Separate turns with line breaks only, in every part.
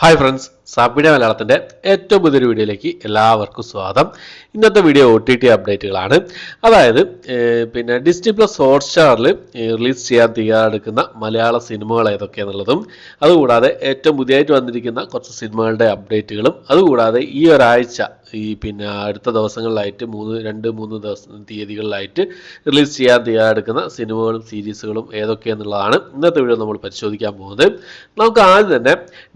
Hi friends, സാപ്പിയുടെ മലയാളത്തിൻ്റെ ഏറ്റവും പുതിയൊരു വീഡിയോയിലേക്ക് എല്ലാവർക്കും സ്വാഗതം. ഇന്നത്തെ വീഡിയോ OTT അപ്ഡേറ്റുകളാണ്. അതായത് ഡിസ്നി പ്ലസ് ഹോട്ട്സ്റ്റാറിൽ റിലീസ് ചെയ്യാൻ തയ്യാറെടുക്കുന്ന മലയാള സിനിമകൾ ഏതൊക്കെയാണെന്നുള്ളതും, അതുകൂടാതെ ഏറ്റവും പുതിയതായിട്ട് വന്നിരിക്കുന്ന കുറച്ച് സിനിമകളുടെ അപ്ഡേറ്റുകളും, അതുകൂടാതെ ഈ ഒരാഴ്ച അടുത്ത ദിവസങ്ങളിലായിട്ട് 2-3 തീയതികളിലായിട്ട് റിലീസ് ചെയ്യാൻ തയ്യാറെടുക്കുന്ന സിനിമകളും സീരീസുകളും ഏതൊക്കെയാണെന്നുള്ളതാണ് ഇന്നത്തെ വീഡിയോ നമ്മൾ പരിശോധിക്കാൻ പോകുന്നത്. നമുക്ക് ആദ്യം തന്നെ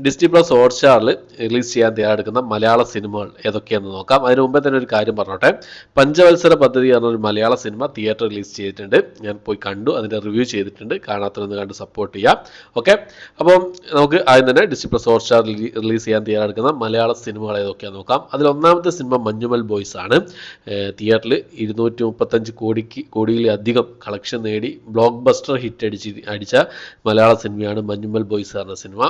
ഡിസ്നി പ്ലസ് ഹോട്ട്സ്റ്റാറിൽ റിലീസ് ചെയ്യാൻ തയ്യാറെടുക്കുന്ന മലയാള സിനിമകൾ ഏതൊക്കെയാണെന്ന് നോക്കാം. അതിന് മുമ്പേ തന്നെ ഒരു കാര്യം പറഞ്ഞോട്ടെ. പഞ്ചവത്സര പദ്ധതി എന്നൊരു മലയാള സിനിമ തിയേറ്റർ റിലീസ് ചെയ്തിട്ടുണ്ട്. ഞാൻ പോയി കണ്ടു, അതിൻ്റെ റിവ്യൂ ചെയ്തിട്ടുണ്ട്. കാണാത്തവരൊന്ന് കണ്ട് സപ്പോർട്ട് ചെയ്യാം. ഓക്കെ, അപ്പം നമുക്ക് ആദ്യം തന്നെ ഡിസ്നി പ്ലസ് ഹോട്ട്സ്റ്റാറിൽ റിലീസ് ചെയ്യാൻ തയ്യാറെടുക്കുന്ന മലയാള സിനിമകൾ ഏതൊക്കെയാണെന്ന് നോക്കാം. അതിൽ ഒന്നാമത്തെ സിനിമ മഞ്ഞുമൽ ബോയ്സ് ആണ്. തിയേറ്ററിൽ 235 കോടിയിലധികം കളക്ഷൻ നേടി ബ്ലോക്ക് ബസ്റ്റർ ഹിറ്റ് അടിച്ച മലയാള സിനിമയാണ് മഞ്ഞുമൽ ബോയ്സ് എന്ന സിനിമ.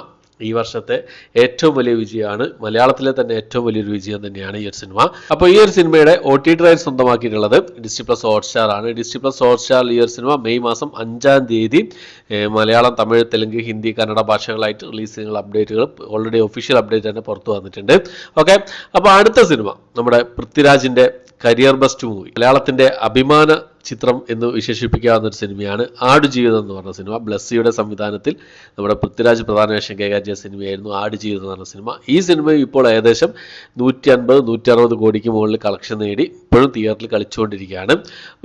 ഈ വർഷത്തെ ഏറ്റവും വലിയ വിജയമാണ്, മലയാളത്തിലെ തന്നെ ഏറ്റവും വലിയൊരു വിജയം തന്നെയാണ് ഈ ഒരു സിനിമ. അപ്പോൾ ഈ ഒരു സിനിമയുടെ OTT റൈറ്റ്സ് സ്വന്തമാക്കിയിട്ടുള്ളത് ഡിസ്നി പ്ലസ് ഹോട്ട്സ്റ്റാർ ആണ്. ഡിസ്നി പ്ലസ് ഹോട്ട്സ്റ്റാറിൽ ഈ ഒരു സിനിമ മെയ് മാസം 5-ാം തീയതി മലയാളം, തമിഴ്, തെലുങ്ക്, ഹിന്ദി, കന്നഡ ഭാഷകളായിട്ട് റിലീസ് ചെയ്യുന്ന അപ്ഡേറ്റുകൾ ഓൾറെഡി ഒഫീഷ്യൽ അപ്ഡേറ്റ് തന്നെ പുറത്തു വന്നിട്ടുണ്ട്. ഓക്കെ, അപ്പോൾ അടുത്ത സിനിമ നമ്മുടെ പൃഥ്വിരാജിന്റെ കരിയർ ബെസ്റ്റ് മൂവി, മലയാളത്തിന്റെ അഭിമാന ചിത്രം എന്ന് വിശേഷിപ്പിക്കാവുന്ന ഒരു സിനിമയാണ് ആടുജീവിതം എന്ന് പറഞ്ഞ സിനിമ. ബ്ലസ്സിയുടെ സംവിധാനത്തിൽ നമ്മുടെ പൃഥ്വിരാജ് പ്രധാന വേഷം കൈകാര്യം സിനിമയായിരുന്നു ആടുജീവിതം എന്ന് പറഞ്ഞ സിനിമ. ഈ സിനിമ ഇപ്പോൾ ഏകദേശം 150-160 കോടിക്ക് മുകളിൽ കളക്ഷൻ നേടി ഇപ്പോഴും തിയേറ്ററിൽ കളിച്ചുകൊണ്ടിരിക്കുകയാണ്.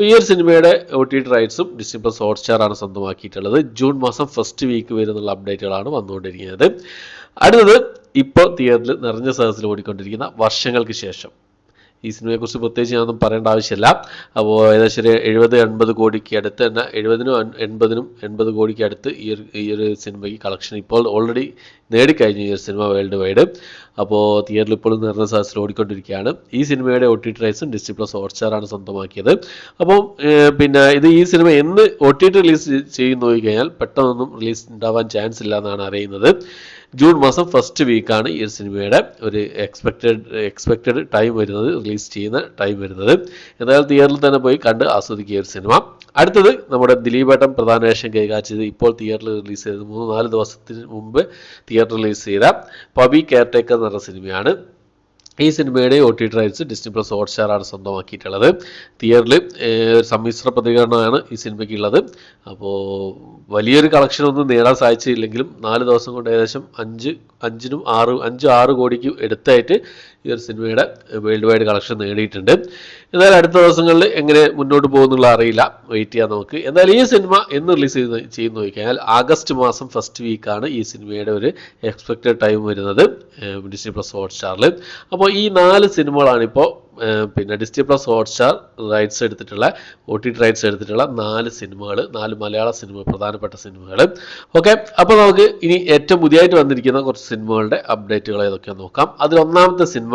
ഈ ഒരു സിനിമയുടെ OTT റൈറ്റ്സും ഡിസ്നി പ്ലസ് ഹോട്ട്സ്റ്റാർ ആണ് സ്വന്തമാക്കിയിട്ടുള്ളത്. ജൂൺ മാസം ഫസ്റ്റ് വീക്ക് വരുന്നുള്ള അപ്ഡേറ്റുകളാണ് വന്നുകൊണ്ടിരിക്കുന്നത്. അടുത്തത് ഇപ്പോൾ തിയേറ്ററിൽ നിറഞ്ഞ സദസ്സിൽ ഓടിക്കൊണ്ടിരിക്കുന്ന വർഷങ്ങൾക്ക് ശേഷം. ഈ സിനിമയെക്കുറിച്ച് പ്രത്യേകിച്ച് ഞാനൊന്നും പറയേണ്ട ആവശ്യമില്ല. അപ്പോൾ ഏകദേശം 70-80 കോടിക്ക് അടുത്ത് തന്നെ, 70-80 കോടിക്ക് അടുത്ത് ഈ ഒരു സിനിമയ്ക്ക് കളക്ഷൻ ഇപ്പോൾ ഓൾറെഡി നേടിക്കഴിഞ്ഞു ഈ ഒരു സിനിമ വേൾഡ് വൈഡ്. അപ്പോൾ തിയേറ്ററിൽ ഇപ്പോഴും നിറഞ്ഞ സദസ്സിൽ ഓടിക്കൊണ്ടിരിക്കുകയാണ്. ഈ സിനിമയുടെ OTT റൈറ്റ്സും ഡിസ്നി പ്ലസ് ഹോട്ട്സ്റ്റാർ ആണ് സ്വന്തമാക്കിയത്. അപ്പം ഈ സിനിമ എന്ന് OTT റിലീസ് ചെയ്യുന്ന നോക്കിക്കഴിഞ്ഞാൽ പെട്ടെന്നൊന്നും റിലീസ് ഉണ്ടാവാൻ ചാൻസ് ഇല്ല എന്നാണ് അറിയുന്നത്. ജൂൺ മാസം ഫസ്റ്റ് വീക്കാണ് ഈ സിനിമയുടെ ഒരു എക്സ്പെക്റ്റഡ് ടൈം വരുന്നത്, റിലീസ് ചെയ്യുന്ന ടൈം വരുന്നത്. എന്തായാലും തിയേറ്ററിൽ തന്നെ പോയി കണ്ട് ആസ്വദിക്കുക ഒരു സിനിമ. അടുത്തത് നമ്മുടെ ദിലീപേട്ടൻ പ്രധാന വേഷം കൈകാര്യം ചെയ്ത് ഇപ്പോൾ തിയേറ്ററിൽ റിലീസ് ചെയ്തത് 3-4 ദിവസത്തിന് മുമ്പ് തിയേറ്റർ റിലീസ് ചെയ്ത പവി കെയർടേക്കർ എന്ന് പറഞ്ഞ സിനിമയാണ്. ഈ സിനിമയുടെ OTT rights Disney Plus Hotstar ആണ് സ്വന്തമാക്കിയിട്ടുള്ളത്. തിയേറ്ററിൽ സമ്മിശ്ര പ്രതികരണമാണ് ഈ സിനിമയ്ക്കുള്ളത്. അപ്പോൾ വലിയൊരു കളക്ഷനൊന്നും നേടാൻ സാധിച്ചില്ലെങ്കിലും 4 ദിവസം കൊണ്ട് ഏകദേശം 5-6 കോടിക്ക് അടുത്തായിട്ട് ഈ ഒരു സിനിമയുടെ വേൾഡ് വൈഡ് കളക്ഷൻ നേടിയിട്ടുണ്ട്. എന്നാലും അടുത്ത ദിവസങ്ങളിൽ എങ്ങനെ മുന്നോട്ട് പോകുന്നുള്ള അറിയില്ല, വെയിറ്റ് ചെയ്യാൻ നമുക്ക്. എന്നാലും ഈ സിനിമ എന്ന് റിലീസ് ചെയ്യുന്ന നോക്കിക്കഴിഞ്ഞാൽ ആഗസ്റ്റ് മാസം ഫസ്റ്റ് വീക്കാണ് ഈ സിനിമയുടെ ഒരു എക്സ്പെക്റ്റഡ് ടൈം വരുന്നത് ഡിസ്നി പ്ലസ് ഹോട്ട്സ്റ്റാറിൽ. അപ്പോൾ ഈ 4 സിനിമകളാണ് ഇപ്പോൾ ഡിസ്നി പ്ലസ് ഹോട്ട്സ്റ്റാർ റൈറ്റ്സ് എടുത്തിട്ടുള്ള OTT റൈറ്റ്സ് എടുത്തിട്ടുള്ള 4 സിനിമകൾ, 4 മലയാള സിനിമ, പ്രധാനപ്പെട്ട സിനിമകൾ. ഓക്കെ, അപ്പോൾ നമുക്ക് ഇനി ഏറ്റവും പുതിയതായിട്ട് വന്നിരിക്കുന്ന കുറച്ച് സിനിമകളുടെ അപ്ഡേറ്റുകൾ ഏതൊക്കെയാണെന്ന് നോക്കാം. അതിൽ ഒന്നാമത്തെ സിനിമ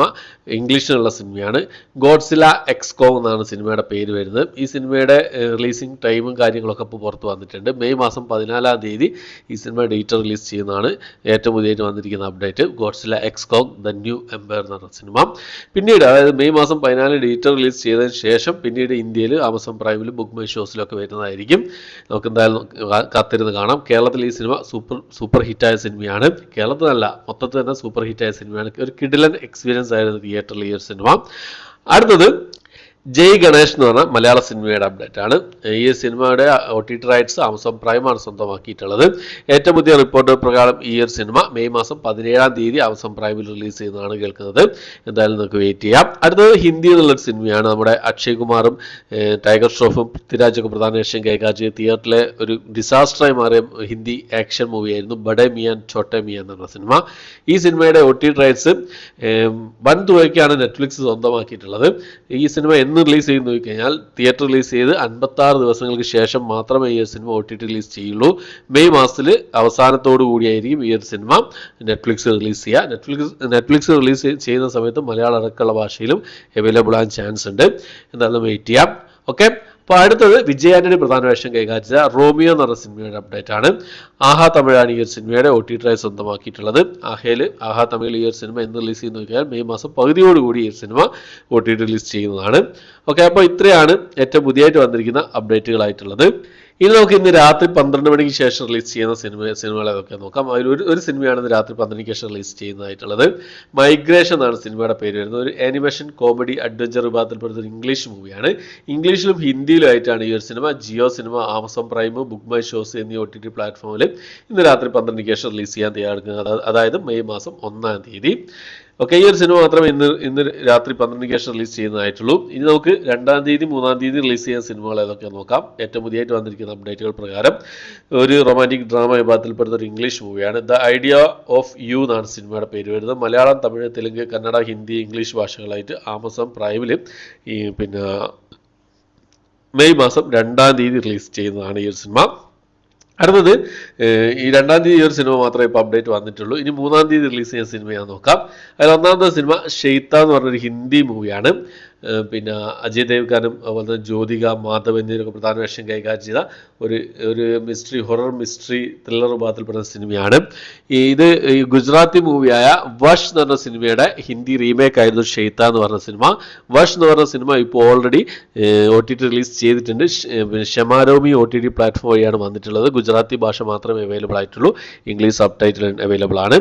ഇംഗ്ലീഷിലുള്ള സിനിമയാണ്. ഗോഡ്സില്ല എക്സ് കോങ് എന്നാണ് സിനിമയുടെ പേര് വരുന്നത്. ഈ സിനിമയുടെ റിലീസിങ് ടൈമും കാര്യങ്ങളൊക്കെ ഇപ്പോൾ പുറത്ത് വന്നിട്ടുണ്ട്. മെയ് മാസം 14-ാം തീയതി ഈ സിനിമ ഡേറ്റ് റിലീസ് ചെയ്യുന്നതാണ് ഏറ്റവും പുതിയതായിട്ട് വന്നിരിക്കുന്ന update. Godzilla x Kong the new empire എന്ന് പറഞ്ഞ സിനിമ പിന്നീട്, അതായത് മെയ് മാസം 14 ഡേറ്റ് റിലീസ് ചെയ്തതിന് ശേഷം പിന്നീട് ഇന്ത്യയിൽ ആമസോൺ പ്രൈമിലും ബുക്ക് മൈ ഷോസിലൊക്കെ വരുന്നതായിരിക്കും. നമുക്ക് എന്തായാലും കാത്തിരുന്ന് കാണാം. കേരളത്തിൽ ഈ സിനിമ സൂപ്പർ ഹിറ്റായ സിനിമയാണ്. കേരളത്തിലല്ല, മൊത്തത്തിൽ തന്നെ സൂപ്പർ ഹിറ്റായ സിനിമയാണ്. ഒരു കിടിലൻ എക്സ്പീരിയൻസ് ആയിരുന്നു തിയേറ്ററിൽ ഈ ഒരു സിനിമ. അടുത്തത് ജയ് ഗണേഷ് എന്ന് പറഞ്ഞ മലയാള സിനിമയുടെ അപ്ഡേറ്റ് ആണ്. ഈ സിനിമയുടെ OTT റൈറ്റ്സ് ആമസോൺ പ്രൈമാണ് സ്വന്തമാക്കിയിട്ടുള്ളത്. ഏറ്റവും പുതിയ റിപ്പോർട്ട് പ്രകാരം ഈ ഒരു സിനിമ മെയ് മാസം 17-ാം തീയതി ആമസോൺ പ്രൈമിൽ റിലീസ് ചെയ്യുന്നതാണ് കേൾക്കുന്നത്. എന്തായാലും നമുക്ക് വെയിറ്റ് ചെയ്യാം. അടുത്തത് ഹിന്ദി എന്നുള്ളൊരു സിനിമയാണ്. നമ്മുടെ അക്ഷയ് കുമാറും ടൈഗർ ഷ്രോഫും പൃഥ്വിരാജൊക്കെ പ്രധാന വേഷം കൈകാര്യം ചെയ്ത് തിയേറ്ററിലെ ഒരു ഡിസാസ്റ്ററായി മാറിയ ഹിന്ദി ആക്ഷൻ മൂവിയായിരുന്നു ബഡേ മിയാൻ ഛോട്ടെ മിയാൻ എന്നുള്ള സിനിമ. ഈ സിനിമയുടെ OTT റൈറ്റ്സ് വൻ തുകയ്ക്കാണ് നെറ്റ്ഫ്ലിക്സ് സ്വന്തമാക്കിയിട്ടുള്ളത്. ഈ സിനിമ റിലീസ് ചെയ്ത് നോക്കിക്കഴിഞ്ഞാൽ തിയേറ്റർ റിലീസ് ചെയ്ത് 56 ദിവസങ്ങൾക്ക് ശേഷം മാത്രമേ ഈ സിനിമ OTT റിലീസ് ചെയ്യുള്ളൂ. മെയ് മാസത്തിൽ അവസാനത്തോടു കൂടിയായിരിക്കും ഈ ഒരു സിനിമ നെറ്റ്ഫ്ലിക്സ് റിലീസ് ചെയ്യുക. നെറ്റ്ഫ്ലിക്സ് റിലീസ് ചെയ്യുന്ന സമയത്ത് മലയാളം അടക്കമുള്ള ഭാഷയിലും അവൈലബിൾ ആകാൻ ചാൻസ് ഉണ്ട്. എന്തായാലും വെയിറ്റ് ചെയ്യാം. ഓക്കെ, അപ്പോൾ അടുത്തത് വിജയ് ആന്റണി പ്രധാന വേഷം കൈകാര്യം ചെയ്ത റോമിയോ എന്ന് പറഞ്ഞ സിനിമയുടെ അപ്ഡേറ്റ് ആണ്. ആഹാ തമിഴാണ് ഈ ഒരു സിനിമയുടെ OTT റൈറ്റ്സ് സ്വന്തമാക്കിയിട്ടുള്ളത്. ആഹാ തമിഴിൽ ഈ ഒരു സിനിമ എന്ന് റിലീസ് ചെയ്യുന്ന നോക്കിയാൽ മെയ് മാസം പകുതിയോടുകൂടി ഈ സിനിമ OTT റിലീസ് ചെയ്യുന്നതാണ്. ഓക്കെ, അപ്പോൾ ഇത്രയാണ് ഏറ്റവും പുതിയതായിട്ട് വന്നിരിക്കുന്ന അപ്ഡേറ്റുകളായിട്ടുള്ളത്. ഇനി നമുക്ക് ഇന്ന് രാത്രി 12 മണിക്ക് ശേഷം റിലീസ് ചെയ്യുന്ന സിനിമകൾ ഏതൊക്കെ നോക്കാം. അതിൽ ഒരു സിനിമയാണ് ഇന്ന് രാത്രി 12 മണിക്ക് ശേഷം റിലീസ് ചെയ്യുന്നതായിട്ടുള്ളത്. മൈഗ്രേഷൻ എന്നാണ് സിനിമയുടെ പേര് വരുന്നത്. ഒരു ആനിമേഷൻ കോമഡി അഡ്വഞ്ചർ വിഭാഗത്തിൽപ്പെടുന്ന ഒരു ഇംഗ്ലീഷ് മൂവിയാണ്. ഇംഗ്ലീഷിലും ഹിന്ദിയിലും ആയിട്ടാണ് ഈ ഒരു സിനിമ. Jio cinema, Amazon Prime, book my shows എന്നീ OTT പ്ലാറ്റ്ഫോമിൽ ഇന്ന് രാത്രി 12 മണിക്ക് ശേഷം റിലീസ് ചെയ്യാൻ തയ്യാറെടുക്കുന്നത്. അതായത് മെയ് മാസം 1-ാം തീയതി. ഓക്കെ, ഈ ഒരു സിനിമ മാത്രമേ ഇന്ന് രാത്രി 12 മണിക്ക് ശേഷം റിലീസ് ചെയ്യുന്നതായിട്ടുള്ളൂ. ഇനി നമുക്ക് 2-ാം തീയതി 3-ാം തീയതി റിലീസ് ചെയ്യുന്ന സിനിമകൾ ഏതൊക്കെ നോക്കാം. ഏറ്റവും പുതിയതായിട്ട് വന്നിരിക്കുന്ന അപ്ഡേറ്റുകൾ പ്രകാരം ഒരു റൊമാൻറ്റിക് ഡ്രാമ വിഭാഗത്തിൽപ്പെടുന്ന ഒരു ഇംഗ്ലീഷ് മൂവിയാണ്. ദ ഐഡിയ ഓഫ് യു എന്നാണ് സിനിമയുടെ പേര് വരുന്നത്. മലയാളം, തമിഴ്, തെലുങ്ക്, കന്നഡ, ഹിന്ദി, ഇംഗ്ലീഷ് ഭാഷകളായിട്ട് ആമസോൺ പ്രൈമിൽ മെയ് മാസം 2-ാം തീയതി റിലീസ് ചെയ്യുന്നതാണ് ഈ ഒരു സിനിമ. അടുത്തത് ഈ 2-ാം തീയതി ഈ ഒരു സിനിമ മാത്രമേ ഇപ്പോൾ അപ്ഡേറ്റ് വന്നിട്ടുള്ളൂ. ഇനി 3-ാം തീയതി റിലീസ് ചെയ്യുന്ന സിനിമയാണ് നോക്കാം. അതിൽ 1-ാമത്തെ സിനിമ ഷെയ്ത്ത എന്ന് പറഞ്ഞൊരു ഹിന്ദി മൂവിയാണ്. അജയ് ദേവ്ഗാനും അതുപോലെ തന്നെ ജ്യോതിക, മാധവ് എന്നിവരൊക്കെ പ്രധാന വേഷം കൈകാര്യം ചെയ്ത ഒരു മിസ്റ്ററി, ഹൊറർ മിസ്റ്ററി ത്രില്ലർ വിഭാഗത്തിൽപ്പെടുന്ന സിനിമയാണ്. ഇത് ഈ ഗുജറാത്തി മൂവിയായ വഷ് എന്ന് പറഞ്ഞ സിനിമയുടെ ഹിന്ദി റീമേക്ക് ആയിരുന്നു ഷെയ്ത്ത എന്ന് പറഞ്ഞ സിനിമ. വഷ് എന്ന് പറഞ്ഞ സിനിമ ഇപ്പോൾ ഓൾറെഡി OTT റിലീസ് ചെയ്തിട്ടുണ്ട്. ഷെമാരോമി OTT പ്ലാറ്റ്ഫോം വഴിയാണ് വന്നിട്ടുള്ളത്. ഗുജറാത്തി ഭാഷ മാത്രമേ അവൈലബിൾ ആയിട്ടുള്ളൂ. ഇംഗ്ലീഷ് സബ് ടൈറ്റിൽ അവൈലബിൾ ആണ്.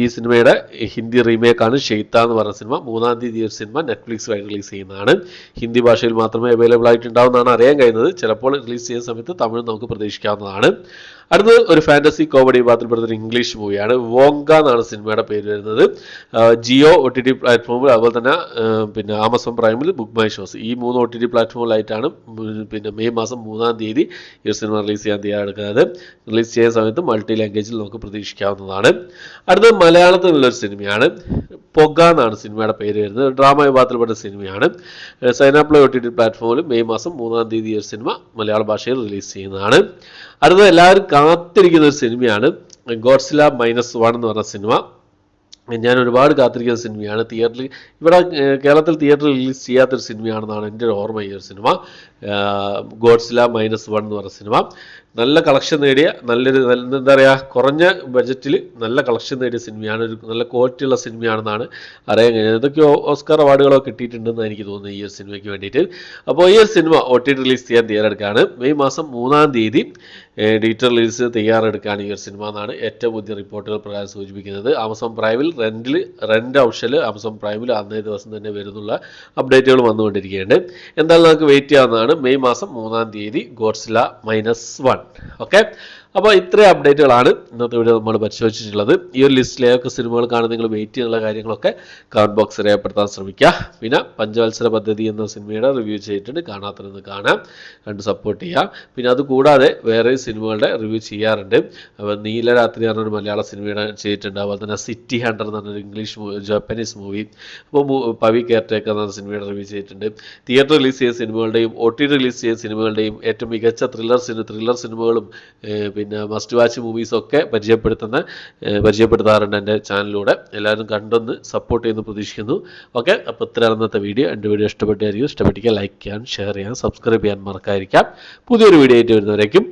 ഈ സിനിമയുടെ ഹിന്ദി റീമേക്കാണ് ഷെയ്ത്ത എന്ന് പറഞ്ഞ സിനിമ. 3-ാം തീയതി ഒരു സിനിമ നെറ്റ്ഫ്ലിക്സ് വഴി റിലീസ് ചെയ്യുന്നതാണ്. ഹിന്ദി ഭാഷയിൽ മാത്രമേ അവൈലബിൾ ആയിട്ടുണ്ടാവുന്നതാണ് അറിയാൻ കഴിയുന്നത്. ചിലപ്പോൾ റിലീസ് ചെയ്യുന്ന സമയത്ത് തമിഴ് നമുക്ക് പ്രതീക്ഷിക്കാവുന്നതാണ്. അടുത്തത് ഒരു ഫാന്റസി കോമഡി വിഭാഗത്തിൽപ്പെടുന്ന ഒരു ഇംഗ്ലീഷ് മൂവിയാണ്. വോങ്ക എന്നാണ് സിനിമയുടെ പേര് വരുന്നത്. ജിയോ OTT പ്ലാറ്റ്ഫോമിൽ, അതുപോലെ തന്നെ ആമസോൺ പ്രൈമിൽ, ബുക്ക് മൈ ഷോസ് ഈ 3 OTT പ്ലാറ്റ്ഫോമിലായിട്ടാണ് മെയ് മാസം 3-ാം തീയതി ഈ സിനിമ റിലീസ് ചെയ്യാൻ തയ്യാറെടുക്കുന്നത്. റിലീസ് ചെയ്യുന്ന സമയത്ത് മൾട്ടി ലാംഗ്വേജിൽ നമുക്ക് പ്രതീക്ഷിക്കാവുന്നതാണ്. അടുത്തത് മലയാളത്തിലുള്ളൊരു സിനിമയാണ്. പൊഗ എന്നാണ് സിനിമയുടെ പേര് വരുന്നത്. ഡ്രാമ വിഭാഗത്തിൽപ്പെട്ട സിനിമയാണ്. സൈനാപ്ലേ OTT പ്ലാറ്റ്ഫോമിൽ മെയ് മാസം 3-ാം തീയതി ഈ സിനിമ മലയാള ഭാഷയിൽ റിലീസ് ചെയ്യുന്നതാണ്. അടുത്തത് എല്ലാവരും കാത്തിരിക്കുന്ന ഒരു സിനിമയാണ് ഗോഡ്സില്ല -1 എന്ന് പറഞ്ഞ സിനിമ. ഞാൻ ഒരുപാട് കാത്തിരിക്കുന്ന സിനിമയാണ്. ഇവിടെ കേരളത്തിൽ തിയേറ്ററിൽ റിലീസ് ചെയ്യാത്തൊരു സിനിമയാണെന്നാണ് എൻ്റെ ഒരു ഓർമ്മ. ഈ ഒരു സിനിമ ഗോഡ്സില്ല -1 എന്ന് പറഞ്ഞ സിനിമ നല്ല കളക്ഷൻ നേടിയ എന്താ പറയുക, കുറഞ്ഞ ബഡ്ജറ്റിൽ നല്ല കളക്ഷൻ നേടിയ സിനിമയാണ്. ഒരു നല്ല ക്വാളിറ്റി ഉള്ള സിനിമയാണെന്നാണ് അറിയാൻ കഴിഞ്ഞത്. ഇതൊക്കെ ഓസ്കാർ അവാർഡുകളൊക്കെ കിട്ടിയിട്ടുണ്ടെന്ന് എനിക്ക് തോന്നുന്നു ഈ ഒരു സിനിമയ്ക്ക് വേണ്ടിയിട്ട്. അപ്പോൾ ഈ ഒരു സിനിമ OTT റിലീസ് ചെയ്യാൻ തയ്യാറെടുക്കുകയാണ്. മെയ് മാസം 3-ാം തീയതി ഡിജിറ്റൽ റിലീസ് തയ്യാറെടുക്കുകയാണ് ഈ ഒരു സിനിമ എന്നാണ് ഏറ്റവും പുതിയ റിപ്പോർട്ടുകൾ പ്രകാരം സൂചിപ്പിക്കുന്നത്. ആമസോൺ പ്രൈമിൽ റെന്റ് ഓപ്ഷനിൽ ആമസോൺ പ്രൈമിൽ അന്നേ ദിവസം തന്നെ വരുന്നുള്ള അപ്ഡേറ്റുകൾ വന്നുകൊണ്ടിരിക്കുകയാണ്. എന്തായാലും നമുക്ക് വെയിറ്റ് ചെയ്യാവുന്നതാണ്. മെയ് മാസം 3-ാം തീയതി ഗോഡ്സില്ല -1. ഓക്കെ, അപ്പോൾ ഇത്രയും അപ്ഡേറ്റുകളാണ് ഇന്നത്തെ വീഡിയോ നമ്മൾ പരിശോധിച്ചിട്ടുള്ളത്. ഈ ഒരു ലിസ്റ്റിലെ ഏതൊക്കെ സിനിമകൾ കാണാൻ നിങ്ങൾ വെയിറ്റ് ചെയ്യാനുള്ള കാര്യങ്ങളൊക്കെ കമന്റ് ബോക്സിൽ രേഖപ്പെടുത്താൻ ശ്രമിക്കുക. പിന്നെ പഞ്ചവത്സര പദ്ധതി എന്ന സിനിമയുടെ റിവ്യൂ ചെയ്തിട്ടുണ്ട്. കാണാത്തതെന്ന് കാണാം, കണ്ട് സപ്പോർട്ട് ചെയ്യുക. പിന്നെ അതുകൂടാതെ വേറെ സിനിമകളുടെ റിവ്യൂ ചെയ്യാറുണ്ട്. അപ്പോൾ നീലരാത്രി എന്ന് പറഞ്ഞൊരു മലയാള സിനിമയുടെ ചെയ്തിട്ടുണ്ട്. അതുപോലെ തന്നെ സിറ്റി ഹണ്ടർ എന്ന് പറഞ്ഞൊരു ജാപ്പനീസ് മൂവി. അപ്പോൾ പവി കെയർടേക്കർ എന്ന സിനിമയുടെ റിവ്യൂ ചെയ്തിട്ടുണ്ട്. തിയേറ്റർ റിലീസ് ചെയ്ത സിനിമകളുടെയും OTT റിലീസ് ചെയ്ത സിനിമകളുടെയും ഏറ്റവും മികച്ച ത്രില്ലർ സിനിമകളും പിന്നെ മസ്റ്റ് വാച്ച് മൂവീസൊക്കെ പരിചയപ്പെടുത്താറുണ്ട് എൻ്റെ ചാനലിലൂടെ. എല്ലാവരും കണ്ടൊന്ന് സപ്പോർട്ട് ചെയ്യുന്നു പ്രതീക്ഷിക്കുന്നു. ഓക്കെ, അപ്പോൾ ഇത്രയാണ് ഇന്നത്തെ വീഡിയോ. എൻ്റെ വീഡിയോ ഇഷ്ടപ്പെട്ടിരിക്കും. ഇഷ്ടപ്പെട്ടിരിക്കുക ലൈക്ക് ചെയ്യാൻ, ഷെയർ ചെയ്യാൻ, സബ്സ്ക്രൈബ് ചെയ്യാൻ മറക്കാതിരിക്കാം. പുതിയൊരു വീഡിയോ ആയിട്ട് വരുന്നവരേക്കും